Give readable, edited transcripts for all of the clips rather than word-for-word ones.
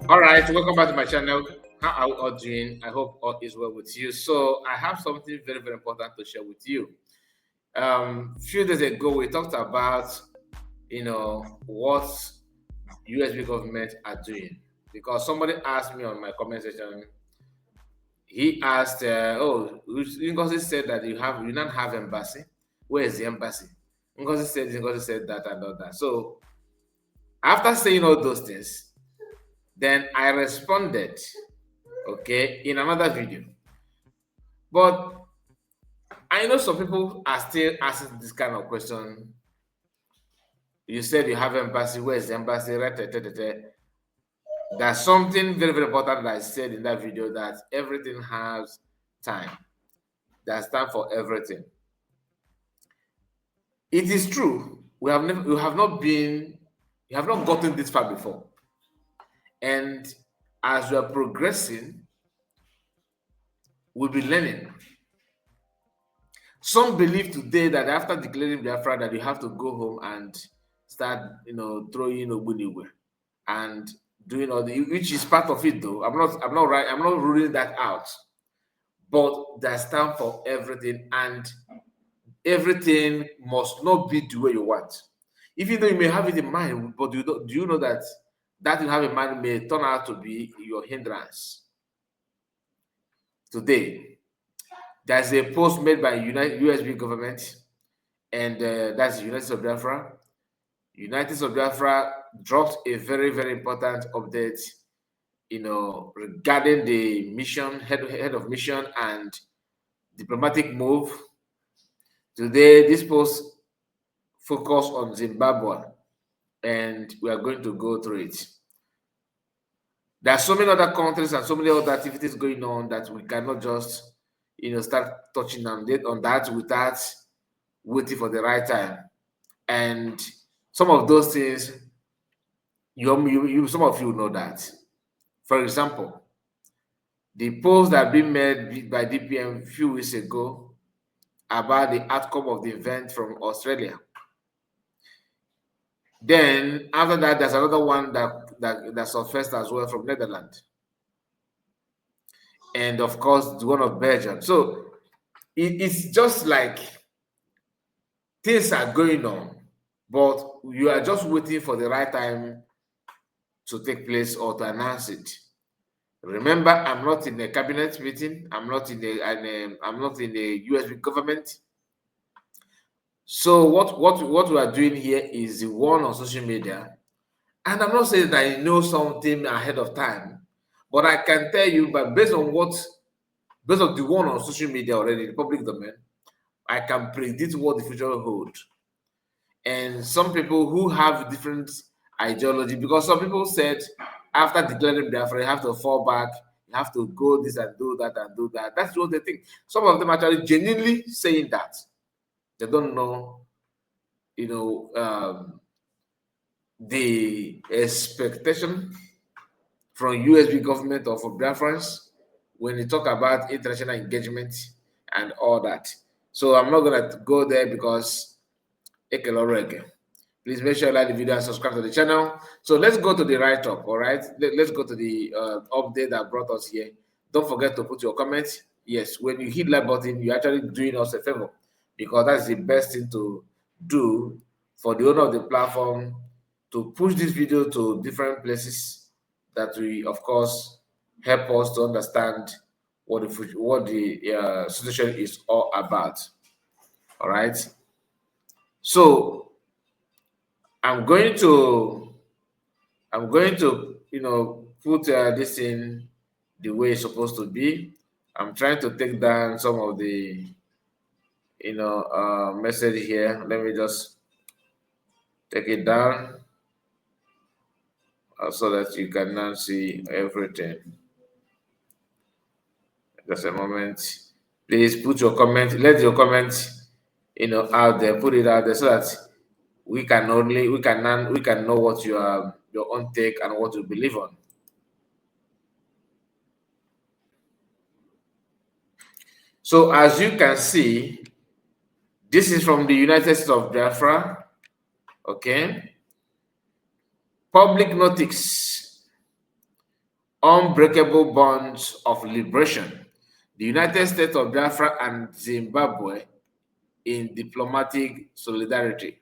All right, welcome back to my channel. How are we all doing? I hope all is well with you. So I have something very, very important to share with you. Few days ago, we talked about, what USB government are doing, because somebody asked me on my comment section. He asked, Ngozi said that you not have embassy. Where is the embassy? Ngozi said that and all that. So after saying all those things, then I responded, okay, in another video. But I know some people are still asking this kind of question. You said you have embassy. Where is the embassy? There's something very, very important that I said in that video, that everything has time. There's time for everything. It is true. We have not gotten this far before. And as we are progressing, we'll be learning. Some believe today that after declaring Biafra that you have to go home and start, throwing Ogbunigwe and doing all the, which is part of it though. I'm not ruling that out. But there's time for everything, and everything must not be the way you want. Even though you may have it in mind, but do you know that you have in mind may turn out to be your hindrance? Today, there's a post made by USB government, and that's the United States of Biafra. United States of Biafra dropped a very, very important update, regarding the mission, head of mission and diplomatic move. Today, this post focus on Zimbabwe, and we are going to go through it. There are so many other countries and so many other activities going on that we cannot just, start touching on that without waiting for the right time. And some of those things, some of you know that. For example, the post that been made by DPM a few weeks ago about the outcome of the event from Australia. Then after that, there's another one that surfaced as well from Netherlands, and of course the one of Belgium. So it's just like things are going on, but you are just waiting for the right time to take place or to announce it. Remember, I'm not in a cabinet meeting. I'm not in the USB government. So what we are doing here is the one on social media, and I'm not saying that I know something ahead of time, but I can tell you, but based on the one on social media already, the public domain, I can predict what the future will hold. And some people who have different ideology, because some people said after declaring Biafra, you have to fall back, you have to go this and do that and do that. That's what they think. Some of them actually genuinely saying that. They don't know, the expectation from USB government or from Biafrans when you talk about international engagement and all that. So I'm not going to go there because please make sure you like the video and subscribe to the channel. So let's go to the write-up, all right? Let's go to the update that brought us here. Don't forget to put your comments. Yes, when you hit that button, you're actually doing us a favor, because that's the best thing to do for the owner of the platform, to push this video to different places that will, of course, help us to understand what the situation is all about. All right. So I'm going to put this in the way it's supposed to be. I'm trying to take down some of the message here. Let me just take it down so that you can now see everything. Just a moment. Please put your comment. Let your comments, out there. Put it out there so that we can know what your own take and what you believe on. So as you can see, this is from the United States of Biafra. Okay. Public notice, unbreakable bonds of liberation. The United States of Biafra and Zimbabwe in diplomatic solidarity.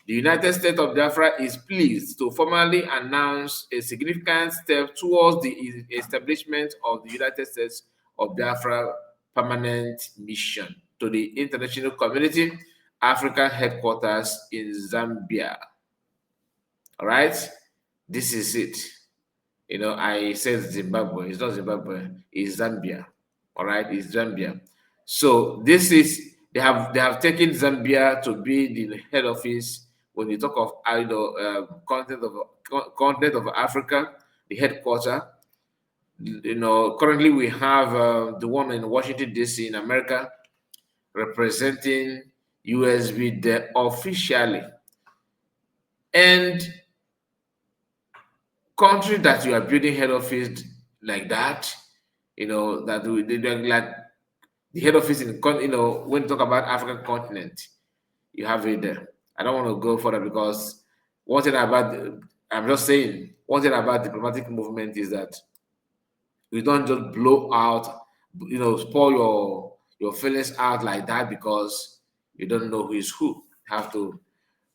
The United States of Biafra is pleased to formally announce a significant step towards the establishment of the United States of Biafra permanent mission to the international community, African headquarters in Zambia. All right, this is it. You know, I said Zimbabwe. It's not Zimbabwe. It's Zambia. All right, it's Zambia. So this is they have taken Zambia to be the head office when you talk of continent of Africa, the headquarter. You know, currently we have the one in Washington D.C. in America representing USB there officially, and country that you are building head office like that, you know, that they're like the head office in, you know, when you talk about African continent, you have it there. I don't want to go further because one thing about, I'm just saying, one thing about diplomatic movement is that you don't just blow out, you know, spoil your feelings out like that because you don't know who is who. You have to,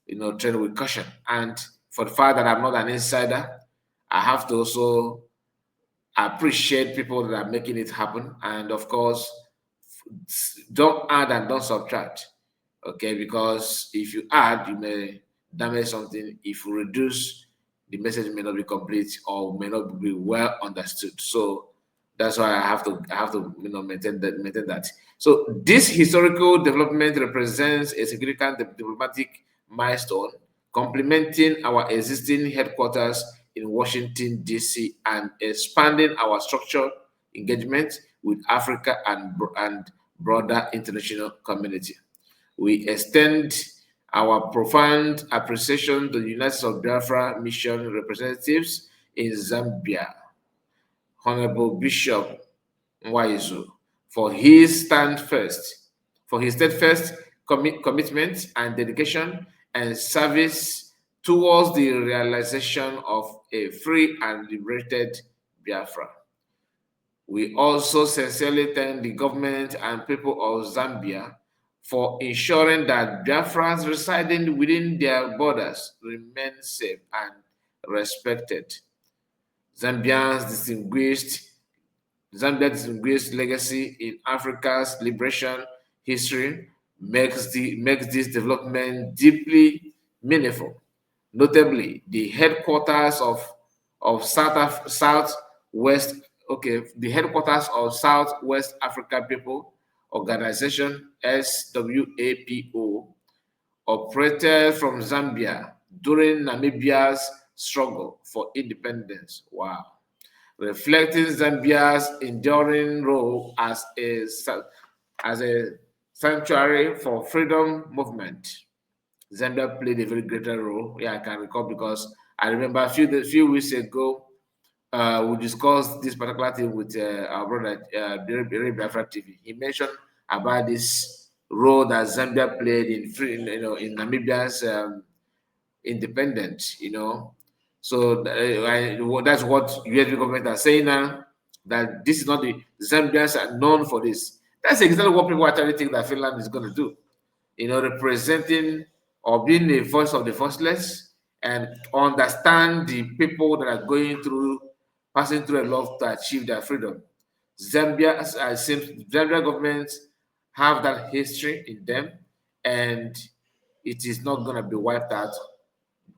you know, tread with caution. And for the fact that I'm not an insider, I have to also appreciate people that are making it happen. And of course, don't add and don't subtract. Okay, because if you add, you may damage something. If you reduce, the message may not be complete or may not be well understood. So that's why I have to you know maintain that. So this historical development represents a significant diplomatic milestone, complementing our existing headquarters in Washington D.C. and expanding our structured engagement with Africa and broader international community. We extend our profound appreciation to the United States of Biafra mission representatives in Zambia, Honorable Bishop Nwaizu, for his steadfast commitment and dedication and service towards the realization of a free and liberated Biafra. We also sincerely thank the government and people of Zambia for ensuring that Biafrans residing within their borders remain safe and respected. Zambia's distinguished legacy in Africa's liberation history makes this development deeply meaningful. Notably, the headquarters of Southwest, okay, the headquarters of Southwest Africa People Organization SWAPO operated from Zambia during Namibia's struggle for independence. Wow. Reflecting Zambia's enduring role as a sanctuary for freedom movement. Zambia played a very greater role. Yeah, I can recall because I remember a few weeks ago, we discussed this particular thing with our brother, Biafra TV. He mentioned about this role that Zambia played in Namibia's independence. You know, so that's what US government are saying now. That this is not the Zambians are known for this. That's exactly what people actually think that Finland is going to do. You know, representing or being the voice of the voiceless and understand the people that are passing through a lot to achieve their freedom. Zambia government have that history in them, and it is not going to be wiped out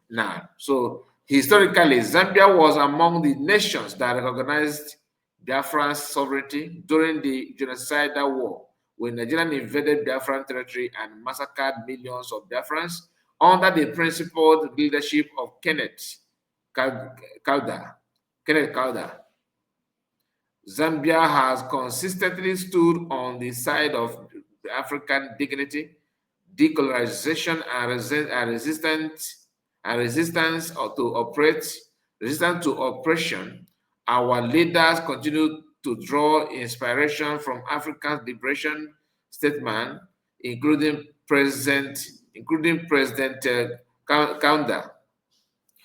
now. So historically, Zambia was among the nations that recognized Biafran's sovereignty during the genocidal war when Nigeria invaded Biafran territory and massacred millions of Biafrans under the principled leadership of Kenneth Kauda. Zambia has consistently stood on the side of African dignity, decolonization, and resistance to oppression. Our leaders continue to draw inspiration from African liberation statesmen, including President Kaunda,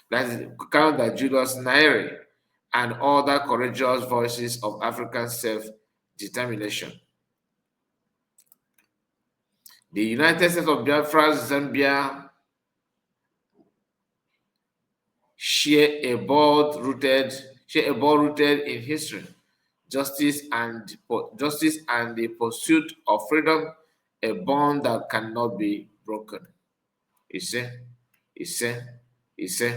that is Count Julius Nyerere, and other courageous voices of African self-determination. The United States of Biafra, Zambia, share a bond rooted in history, justice, and the pursuit of freedom, a bond that cannot be broken. You see, you see, you see.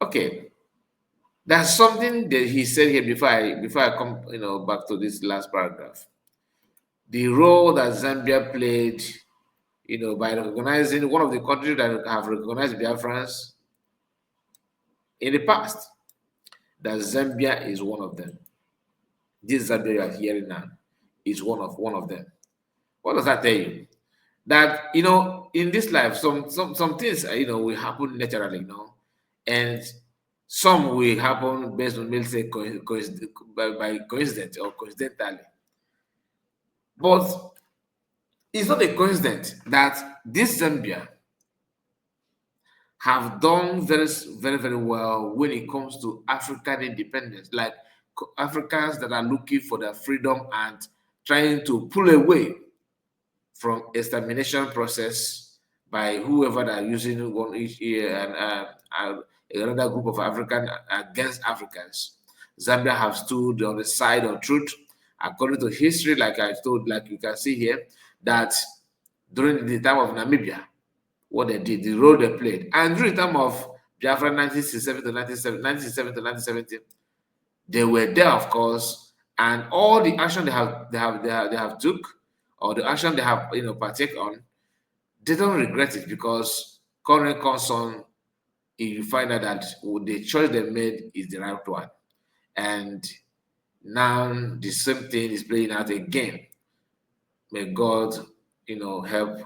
Okay, there's something that he said here before I come, back to this last paragraph. The role that Zambia played, by recognizing one of the countries that have recognized Biafrans in the past, that Zambia is one of them. This Zambia you are hearing now is one of them. What does that tell you? That in this life, some things will happen naturally, and some will happen based on, let's say, by coincidence or coincidentally. But it's not a coincidence that this Zambia have done very, very, very well when it comes to African independence, like Africans that are looking for their freedom and trying to pull away from extermination process by whoever that are using one each and another group of African against Africans. Zambia have stood on the side of truth, according to history, like you can see here, that during the time of Namibia, what they did, the role they played, and during the time of Biafra 1967 to 1970, they were there, of course, and all the action they have took, or the action they have partake on, they don't regret it, because current concern, you find out that the choice they made is the right one, and now the same thing is playing out again. May God, help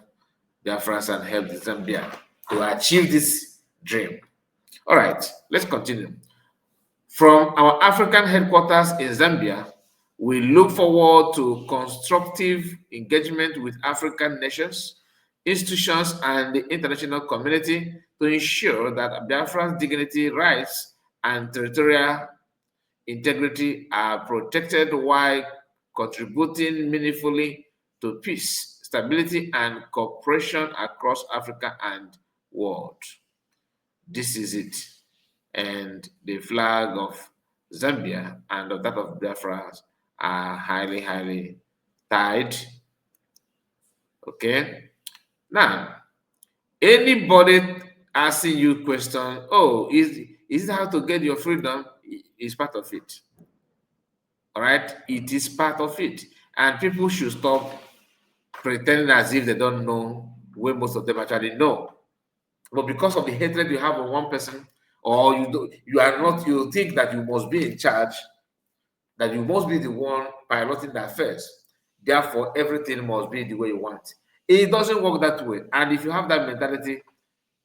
Biafrans and help Zambia to achieve this dream. All right, let's continue. From our African headquarters in Zambia, we look forward to constructive engagement with African nations, institutions, and the international community to ensure that Biafra's dignity, rights, and territorial integrity are protected while contributing meaningfully to peace, stability, and cooperation across Africa and world. This is it. And the flag of Zambia and of that of Biafra are highly, highly tied. Okay. Now, anybody asking you question, oh, is it how to get your freedom? Is part of it. All right, it is part of it, and people should stop pretending as if they don't know when most of them actually know. But because of the hatred you have on one person, or you think that you must be in charge, that you must be the one piloting that first. Therefore, everything must be the way you want. It doesn't work that way. And if you have that mentality,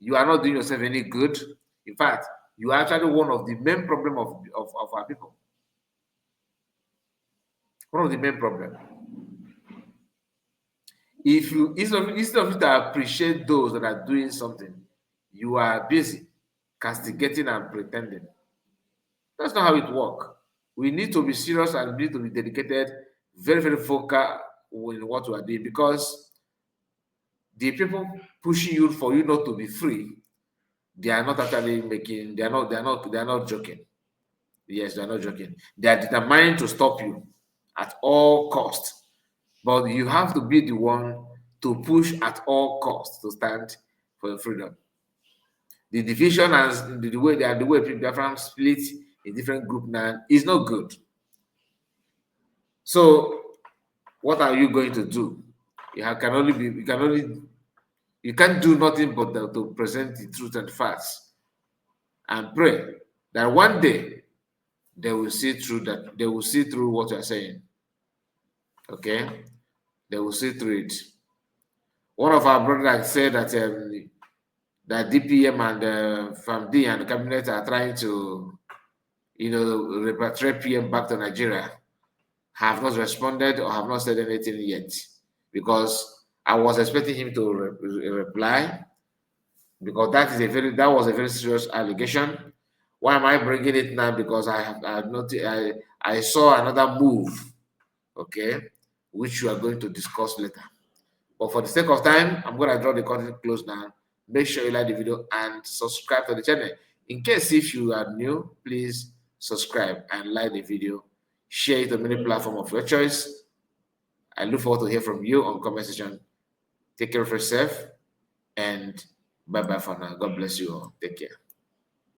you are not doing yourself any good. In fact, you are actually one of the main problem of our people. One of the main problems. If you instead of you to appreciate those that are doing something, you are busy castigating and pretending. That's not how it works. We need to be serious and need to be dedicated, very, very focused in what we are doing, because the people pushing you for you not to be free, they are not actually making, they are not joking. Yes, they are not joking. They are determined to stop you at all costs. But you have to be the one to push at all costs to stand for your freedom. The division and the way people are split in different groups now is not good. So, what are you going to do? You can't do nothing but to present the truth and facts, and pray that one day they will see through what you are saying. Okay, they will see through it. One of our brothers said that that DPM and FAMD and the cabinet are trying to, repatriate PM back to Nigeria. Have not responded or have not said anything yet, because I was expecting him to reply. because that was a very serious allegation. Why am I bringing it now? Because I saw another move, okay, which we are going to discuss later. But for the sake of time, I'm going to draw the curtain close now. Make sure you like the video and subscribe to the channel. In case if you are new, please subscribe and like the video. Share it on any platform of your choice. I look forward to hear from you on comment section. Take care of yourself and bye-bye for now. God bless you all. Take care.